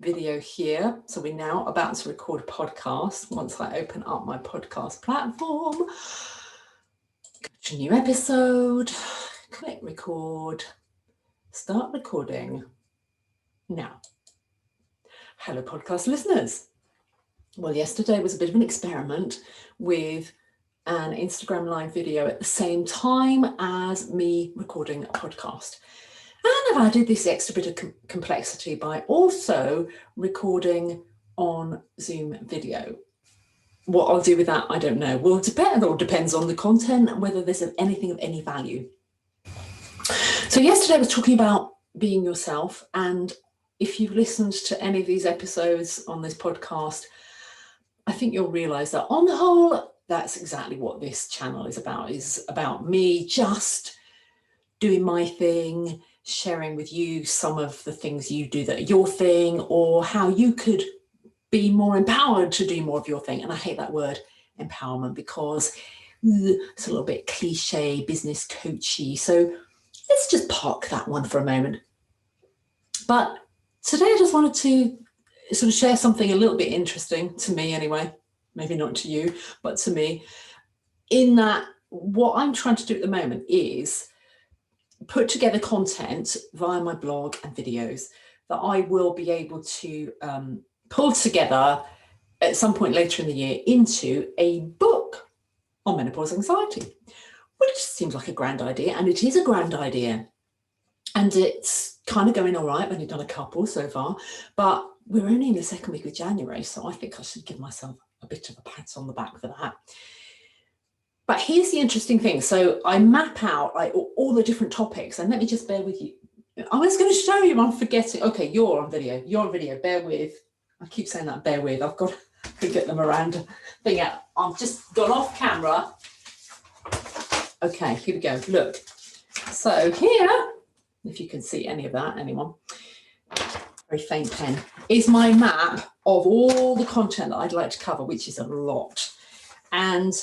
video here. So we're now about to record a podcast. Once I open up my podcast platform, go to a new episode, click record, start recording. Now, hello podcast listeners. Well, yesterday was a bit of an experiment with an Instagram live video at the same time as me recording a podcast. And I've added this extra bit of complexity by also recording on Zoom video. What I'll do with that, I don't know. Well, it all depends on the content and whether there's anything of any value. So yesterday I was talking about being yourself. And if you've listened to any of these episodes on this podcast, I think you'll realize that on the whole, that's exactly what this channel is about me just doing my thing, sharing with you some of the things you do that are your thing, or how you could be more empowered to do more of your thing. And I hate that word empowerment because it's a little bit cliche, business coachy. So let's just park that one for a moment. But today I just wanted to sort of share something a little bit interesting to me anyway, maybe not to you, but to me, in that what I'm trying to do at the moment is put together content via my blog and videos that I will be able to pull together at some point later in the year into a book on menopause anxiety, which seems like a grand idea, and it is a grand idea. And it's kind of going all right. I've only done a couple so far, but we're only in the second week of January, so I think I should give myself a bit of a pat on the back for that. But here's the interesting thing. So I map out like all the different topics, and let me just bear with you. I was going to show you, I'm forgetting. Okay, you're on video, bear with. I keep saying that, bear with. I've got to get the Miranda thing out. I've just gone off camera. Okay, here we go. Look. So here, if you can see any of that, anyone, very faint pen, is my map of all the content that I'd like to cover, which is a lot. And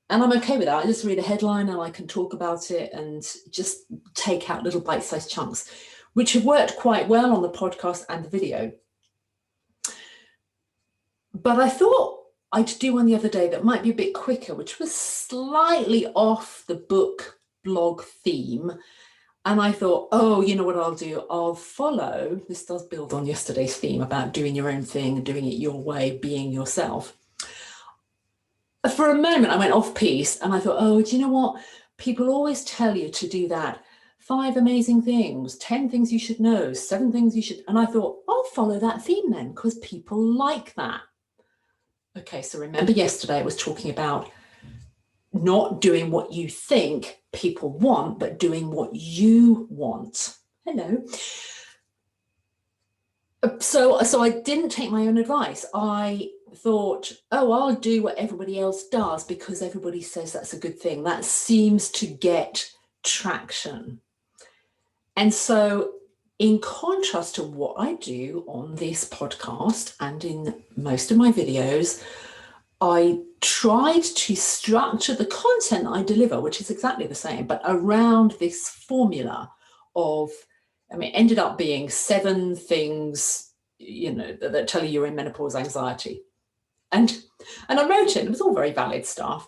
I'm okay with that. I just read a headline and I can talk about it and just take out little bite-sized chunks, which have worked quite well on the podcast and the video. But I thought I'd do one the other day that might be a bit quicker, which was slightly off the book blog theme. And I thought, oh, you know what I'll do? I'll follow, this does build on yesterday's theme about doing your own thing, doing it your way, being yourself. For a moment, I went off piece and I thought, oh, do you know what? People always tell you to do that. 5 amazing things, 10 things you should know, 7 things you should. And I thought, I'll follow that theme then because people like that. Okay, so remember yesterday I was talking about not doing what you think people want, but doing what you want. Hello. So I didn't take my own advice. I thought, oh, I'll do what everybody else does because everybody says that's a good thing. That seems to get traction. And so in contrast to what I do on this podcast and in most of my videos, I tried to structure the content I deliver, which is exactly the same, but around this formula of, it ended up being 7 things, that tell you you're in menopause anxiety. And I wrote it, it was all very valid stuff,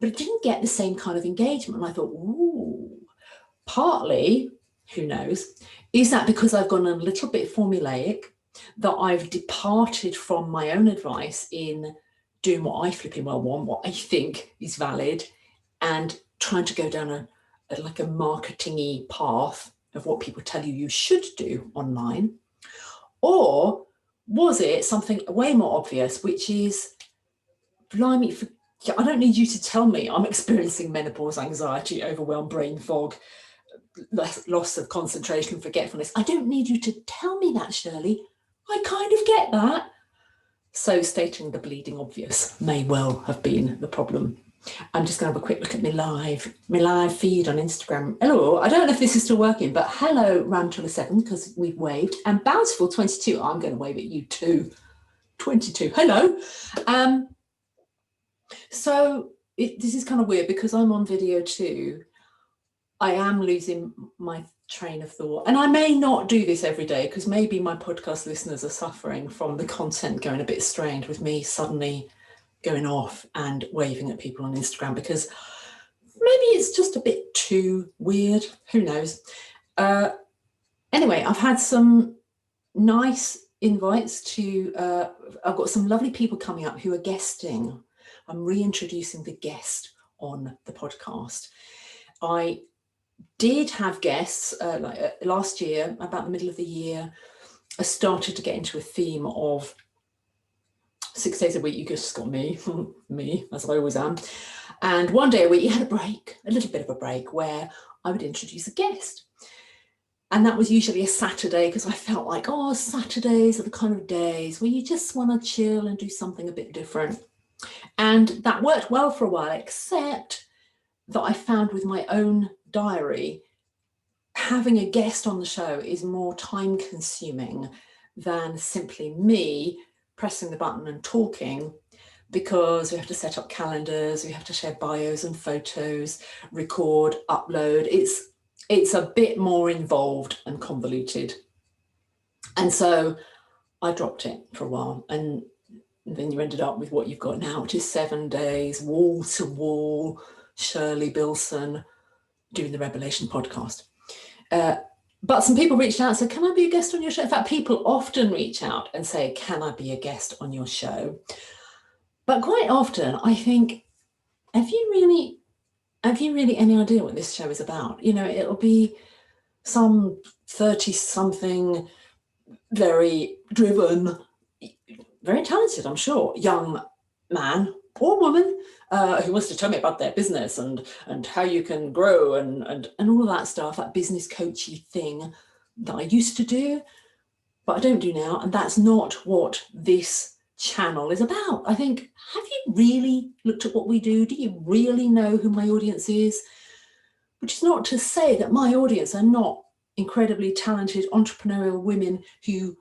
but it didn't get the same kind of engagement. And I thought, ooh, partly, who knows, is that because I've gone a little bit formulaic, that I've departed from my own advice in doing what I flipping well want, what I think is valid, and trying to go down a marketing-y path of what people tell you should do online? Or was it something way more obvious, which is, blimey, I don't need you to tell me I'm experiencing menopause anxiety, overwhelm, brain fog, loss of concentration, forgetfulness. I don't need you to tell me that, Shirley. I kind of get that. So stating the bleeding obvious may well have been the problem. I'm just going to have a quick look at my live feed on Instagram. Hello, I don't know if this is still working, but hello, Rantula7, because we've waved. And Bountiful22, I'm going to wave at you too. 22, hello. So this is kind of weird because I'm on video too. I am losing my train of thought. And I may not do this every day, because maybe my podcast listeners are suffering from the content going a bit strained with me suddenly going off and waving at people on Instagram, because maybe it's just a bit too weird. Who knows? Anyway, I've had some nice invites to, I've got some lovely people coming up who are guesting. I'm reintroducing the guest on the podcast. I did have guests last year, about the middle of the year. I started to get into a theme of 6 days a week. You just got me, me, as I always am. And one day a week, you had a break, a little bit of a break, where I would introduce a guest. And that was usually a Saturday, because I felt like, oh, Saturdays are the kind of days where you just want to chill and do something a bit different. And that worked well for a while, except that I found with my own diary, having a guest on the show is more time consuming than simply me pressing the button and talking, because we have to set up calendars, we have to share bios and photos, record, upload. It's a bit more involved and convoluted. And so I dropped it for a while, and then you ended up with what you've got now, which is 7 days, wall to wall, Shirley Bilson doing the Rebellation podcast. But some people reached out and said, can I be a guest on your show? In fact, people often reach out and say, can I be a guest on your show? But quite often I think, have you really any idea what this show is about? You know, it'll be some 30-something, very driven, very talented, I'm sure, young man or woman who wants to tell me about their business and how you can grow and all of that stuff, that business coachy thing that I used to do, but I don't do now. And that's not what this channel is about. I think, have you really looked at what we do? Do you really know who my audience is? Which is not to say that my audience are not incredibly talented entrepreneurial women who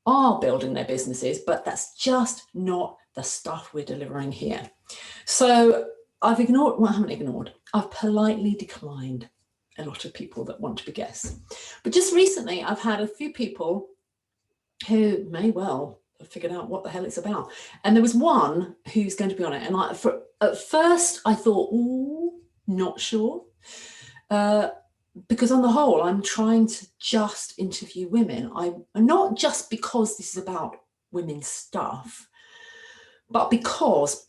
are building their businesses, but that's just not the stuff we're delivering here. So I've ignored, well, I haven't ignored, I've politely declined a lot of people that want to be guests. But just recently, I've had a few people who may well have figured out what the hell it's about. And there was one who's going to be on it. And at first I thought, ooh, not sure. Because on the whole, I'm trying to just interview women. I'm not just because this is about women's stuff, but because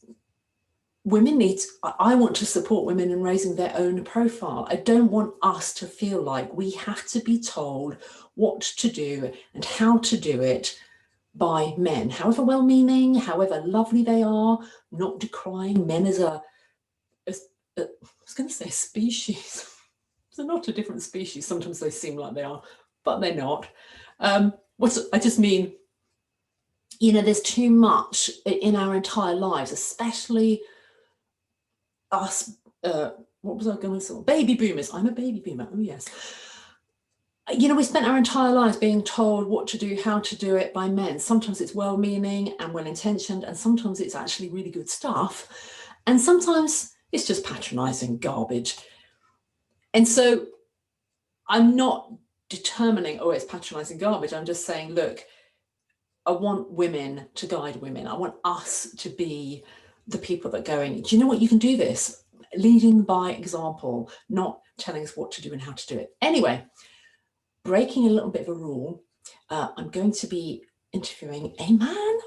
I want to support women in raising their own profile. I don't want us to feel like we have to be told what to do and how to do it by men, however well-meaning, however lovely they are, not decrying men as I was going to say species. They're not a different species. Sometimes they seem like they are, but they're not. I just mean, you know, there's too much in our entire lives, especially us, what was I going to say? Baby boomers. I'm a baby boomer. Oh, yes. You know, we spent our entire lives being told what to do, how to do it by men. Sometimes it's well-meaning and well-intentioned, and sometimes it's actually really good stuff. And sometimes it's just patronizing garbage. And so I'm not determining, oh, it's patronizing garbage. I'm just saying, look, I want women to guide women. I want us to be the people that are going, do you know what, you can do this? Leading by example, not telling us what to do and how to do it. Anyway, breaking a little bit of a rule, I'm going to be interviewing a man,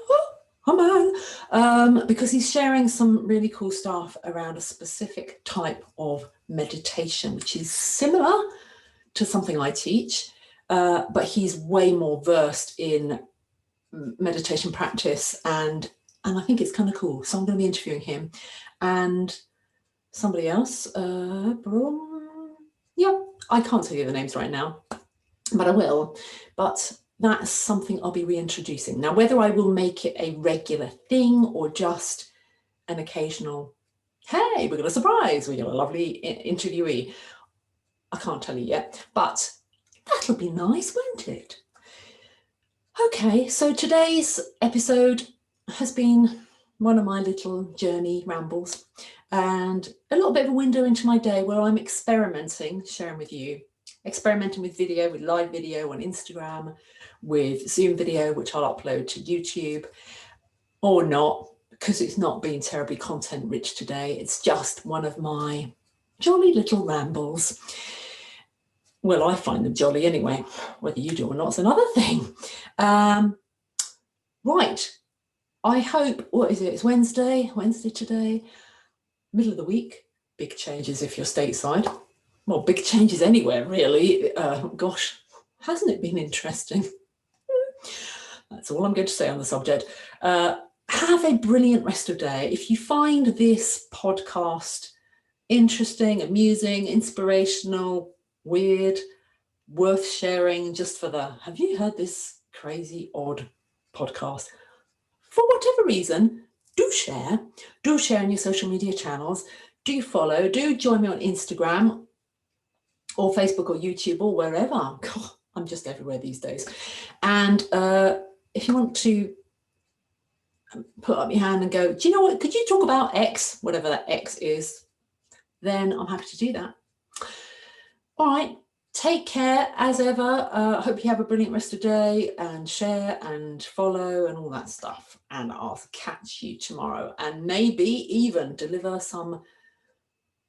because he's sharing some really cool stuff around a specific type of meditation, which is similar to something I teach, but he's way more versed in meditation practice, and I think it's kind of cool. So I'm going to be interviewing him and somebody else. I can't tell you the names right now, but I will. But that's something I'll be reintroducing. Now, whether I will make it a regular thing or just an occasional, hey, we got a surprise, we got a lovely interviewee, I can't tell you yet, but that'll be nice, won't it? Okay, so today's episode has been one of my little journey rambles and a little bit of a window into my day where I'm experimenting, sharing with you experimenting with video, with live video on Instagram, with Zoom video, which I'll upload to YouTube, or not, because it's not been terribly content rich today. It's just one of my jolly little rambles. Well, I find them jolly anyway. Whether you do or not is another thing. Right. I hope, what is it? It's Wednesday today, middle of the week. Big changes if you're stateside. Well, big changes anywhere, really. Gosh, hasn't it been interesting? That's all I'm going to say on the subject. Have a brilliant rest of day. If you find this podcast interesting, amusing, inspirational, weird, worth sharing, just for the, have you heard this crazy, odd podcast? For whatever reason, do share in your social media channels, do follow, do join me on Instagram or Facebook or YouTube or wherever. God, I'm just everywhere these days. And if you want to put up your hand and go, do you know what, could you talk about X, whatever that X is, then I'm happy to do that. All right, take care as ever. I hope you have a brilliant rest of the day, and share and follow and all that stuff. And I'll catch you tomorrow, and maybe even deliver some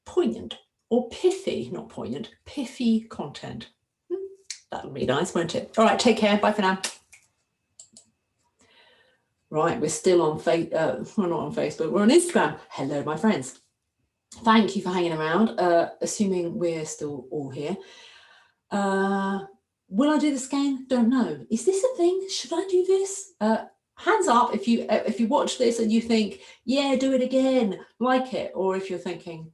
poignant or pithy, not poignant, pithy content. That'll be nice, won't it? All right, take care. Bye for now. Right, we're still on we're not on Facebook, we're on Instagram. Hello, my friends. Thank you for hanging around, assuming we're still all here. Will I do this again? Don't know. Is this a thing? Should I do this? Hands up if you watch this and you think, yeah, do it again, like it. Or if you're thinking,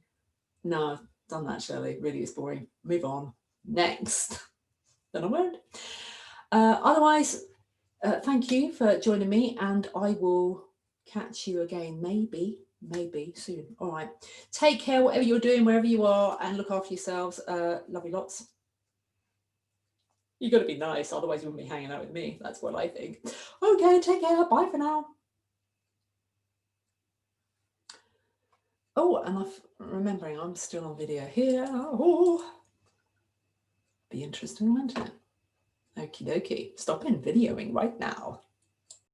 no, I've done that, Shirley, really is boring. Move on. Next. Then I won't. Otherwise, thank you for joining me, and I will catch you again maybe soon. All right, take care whatever you're doing, wherever you are, and look after yourselves. Love you lots. You've got to be nice, otherwise you wouldn't be hanging out with me. That's what I think. Okay, take care. Bye for now. Oh, and I'm remembering I'm still on video here. Oh, be interesting, won't it? Okie dokie. Stop in videoing right now.